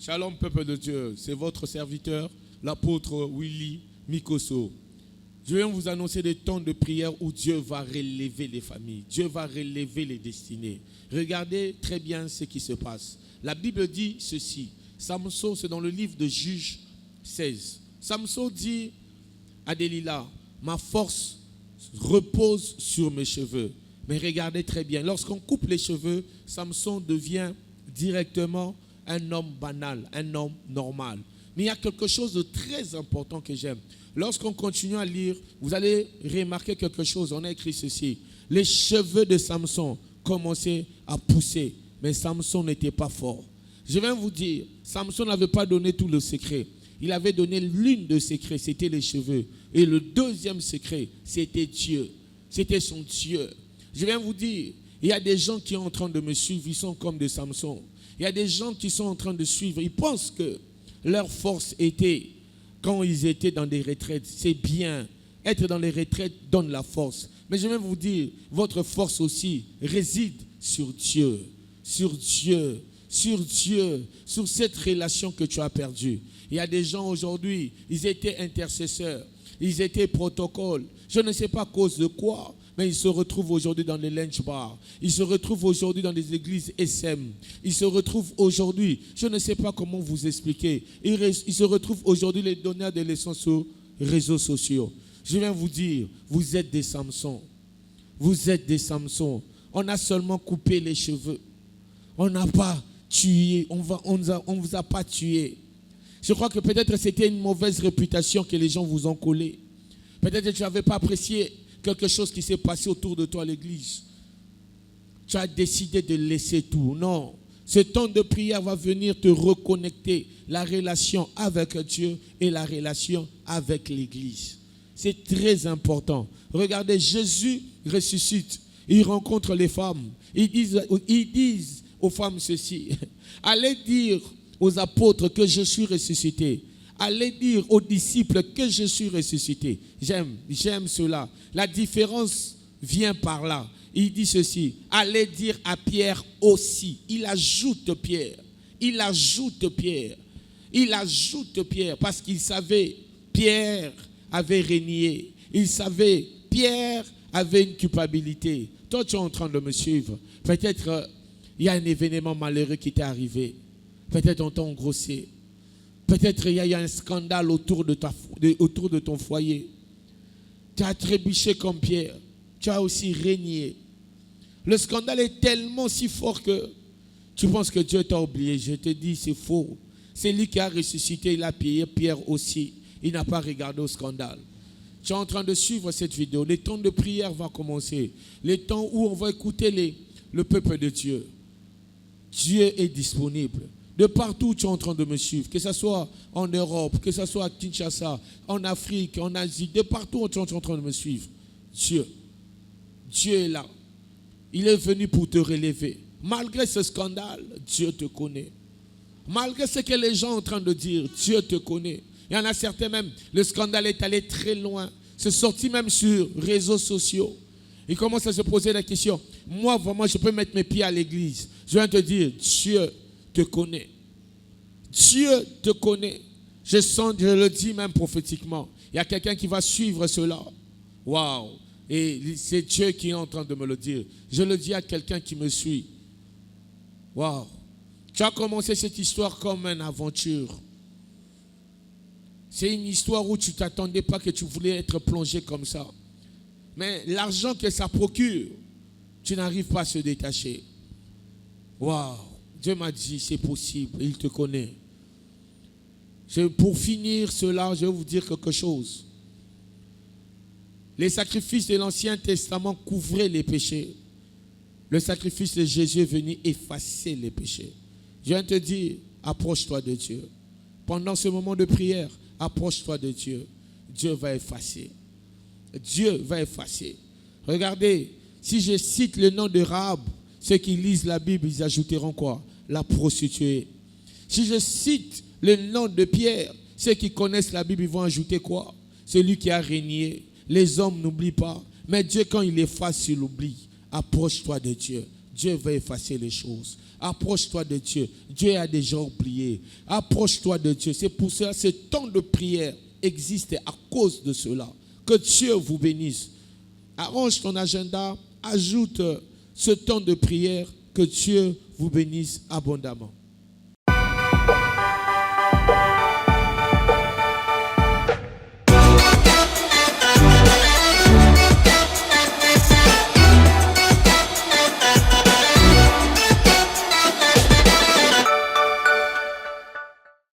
Shalom, peuple de Dieu. C'est votre serviteur, l'apôtre Willy Mikosso. Je viens vous annoncer des temps de prière où Dieu va relever les familles. Dieu va relever les destinées. Regardez très bien ce qui se passe. La Bible dit ceci. Samson, c'est dans le livre de Juges 16. Samson dit à Delilah, ma force repose sur mes cheveux. Mais regardez très bien, lorsqu'on coupe les cheveux, Samson devient directement un homme banal, un homme normal. Mais il y a quelque chose de très important que j'aime. Lorsqu'on continue à lire, vous allez remarquer quelque chose. On a écrit ceci. Les cheveux de Samson commençaient à pousser, mais Samson n'était pas fort. Je viens vous dire, Samson n'avait pas donné tout le secret. Il avait donné l'une des secrets, c'était les cheveux. Et le deuxième secret, c'était Dieu. C'était son Dieu. Je viens vous dire, il y a des gens qui sont en train de me suivre, ils sont comme des Samson. Il y a des gens qui sont en train de suivre, ils pensent que leur force était quand ils étaient dans des retraites. C'est bien, être dans les retraites donne la force. Mais je vais vous dire, votre force aussi réside sur Dieu, sur Dieu, sur Dieu, sur cette relation que tu as perdue. Il y a des gens aujourd'hui, ils étaient intercesseurs, ils étaient protocoles. Je ne sais pas à cause de quoi, mais ils se retrouvent aujourd'hui dans les lynch bars. Ils se retrouvent aujourd'hui dans les églises SM. Ils se retrouvent aujourd'hui, je ne sais pas comment vous expliquer, ils se retrouvent aujourd'hui les donneurs de leçons sur les réseaux sociaux. Je viens vous dire, vous êtes des Samsons. Vous êtes des Samsons. On a seulement coupé les cheveux. On n'a pas tué, on ne vous a pas tué. Je crois que peut-être c'était une mauvaise réputation que les gens vous ont collée. Peut-être que tu n'avais pas apprécié quelque chose qui s'est passé autour de toi à l'église. Tu as décidé de laisser tout. Non. Ce temps de prière va venir te reconnecter la relation avec Dieu et la relation avec l'église. C'est très important. Regardez, Jésus ressuscite. Il rencontre les femmes. Ils disent aux femmes ceci. Allez dire aux apôtres que je suis ressuscité. Allez dire aux disciples que je suis ressuscité. J'aime cela. La différence vient par là. Il dit ceci. Allez dire à Pierre aussi. Il ajoute Pierre. Il ajoute Pierre. Il ajoute Pierre parce qu'il savait Pierre avait régné. Il savait Pierre avait une culpabilité. Toi, tu es en train de me suivre. Peut-être il y a un événement malheureux qui t'est arrivé. Peut-être on t'a engrossé. Peut-être il y a un scandale autour de ton foyer. Tu as trébuché comme Pierre. Tu as aussi régné. Le scandale est tellement si fort que tu penses que Dieu t'a oublié. Je te dis, c'est faux. C'est lui qui a ressuscité, il a payé Pierre aussi. Il n'a pas regardé au scandale. Tu es en train de suivre cette vidéo. Les temps de prière vont commencer. Les temps où on va écouter le peuple de Dieu. Dieu est disponible. De partout où tu es en train de me suivre, que ce soit en Europe, que ce soit à Kinshasa, en Afrique, en Asie, de partout où tu es en train de me suivre, Dieu est là. Il est venu pour te relever. Malgré ce scandale, Dieu te connaît. Malgré ce que les gens sont en train de dire, Dieu te connaît. Il y en a certains même, le scandale est allé très loin. C'est sorti même sur les réseaux sociaux. Ils commencent à se poser la question. Moi, vraiment, je peux mettre mes pieds à l'église. Je viens te dire, Dieu te connaît. Dieu te connaît. Je le dis même prophétiquement. Il y a quelqu'un qui va suivre cela. Waouh! Et c'est Dieu qui est en train de me le dire. Je le dis à quelqu'un qui me suit. Waouh! Tu as commencé cette histoire comme une aventure. C'est une histoire où tu ne t'attendais pas que tu voulais être plongé comme ça. Mais l'argent que ça procure, tu n'arrives pas à se détacher. Waouh! Dieu m'a dit, c'est possible, il te connaît. Pour finir cela, je vais vous dire quelque chose. Les sacrifices de l'Ancien Testament couvraient les péchés. Le sacrifice de Jésus est venu effacer les péchés. Je viens te dire, approche-toi de Dieu. Pendant ce moment de prière, approche-toi de Dieu. Dieu va effacer. Dieu va effacer. Regardez, si je cite le nom de Rahab, ceux qui lisent la Bible, ils ajouteront quoi? La prostituée. Si je cite le nom de Pierre, ceux qui connaissent la Bible, ils vont ajouter quoi? Celui qui a régné. Les hommes n'oublient pas. Mais Dieu, quand il efface, il oublie. Approche-toi de Dieu. Dieu va effacer les choses. Approche-toi de Dieu. Dieu a déjà oublié. Approche-toi de Dieu. C'est pour cela que ce temps de prière existe à cause de cela. Que Dieu vous bénisse. Arrange ton agenda. Ajoute ce temps de prière. Que Dieu vous bénisse abondamment.